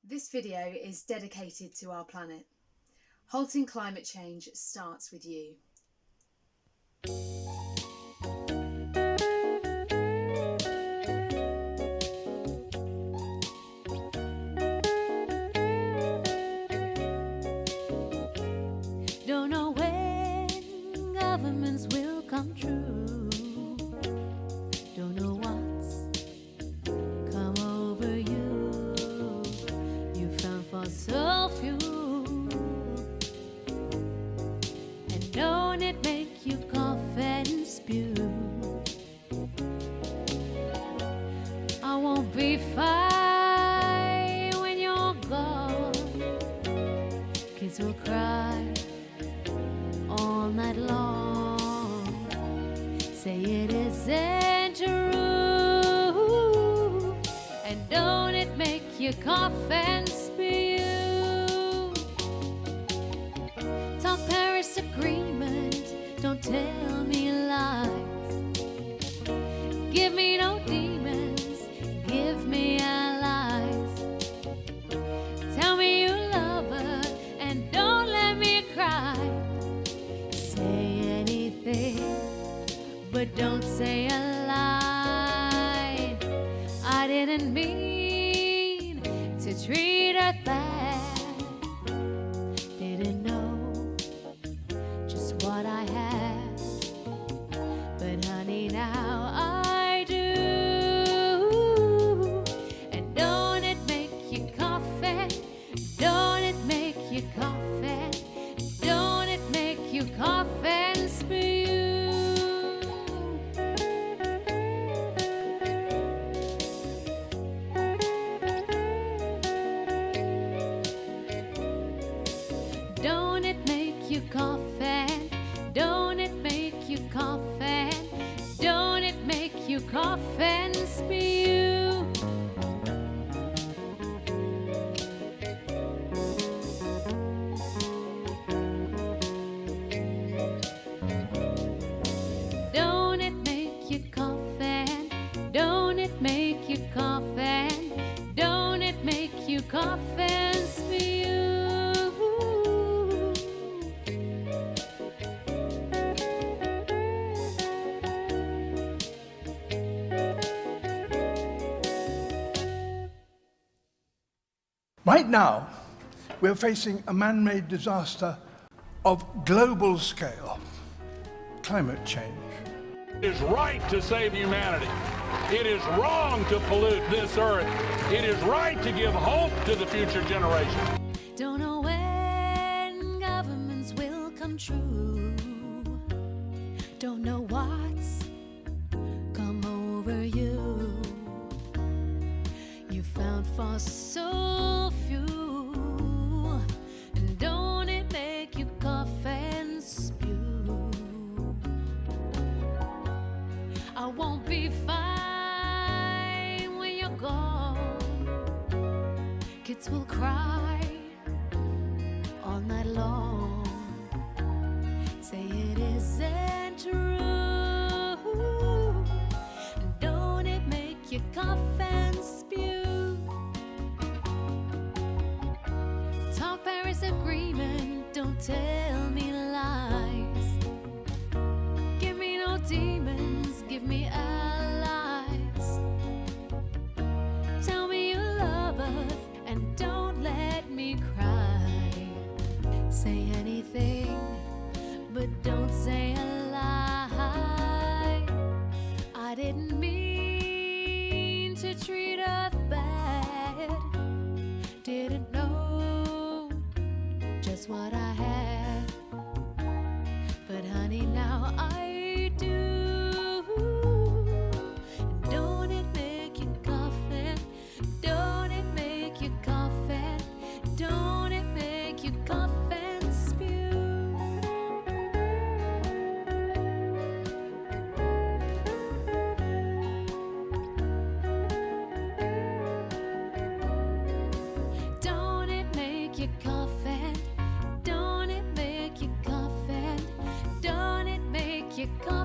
This video is dedicated to our planet. Halting climate change starts with you. Don't know when governments will come true. Don't know what's come over you. You found fossil fuel, and don't it make you cough and spew? I won't be fine when you're gone. Kids will cry all night long, say it isn't true, and don't it make you cough and spew? Talk Paris Agreement, don't tell me lies. Give me no demons, give me allies. Tell me you love her and don't let me cry. Say anything, but don't say a lie. I didn't mean to treat her bad. Didn't know just what I had, but honey, now I do. And don't it make you cough and don't it make you cough and don't it make you cough and spew? Don't it make you cough and don't it make you cough and don't it make you cough and spew? Don't it make you cough and don't it make you cough and don't it make you cough and spew? Right now, we're facing a man-made disaster of global scale, climate change. It is right to save humanity. It is wrong to pollute this earth. It is right to give hope to the future generation. Don't know when governments will come true. Don't know what's come over you. You found fossil fuel, and don't it make you cough and spew? I won't be fine when you're gone. Kids will cry all night long, say it isn't true, and don't it make you cough and spew? Talk Paris Agreement, don't tell me lies. Give me no demons, give me allies. Tell me you love Earth and don't let me cry. Say anything, but don't say a lie. I didn't mean to treat her bad. Didn't know just what I had, but honey, now I do. And don't it make you cough and don't it make you cough and don't it make you cough and spew? Don't it make you cough and don't it make you cough and don't it make you cough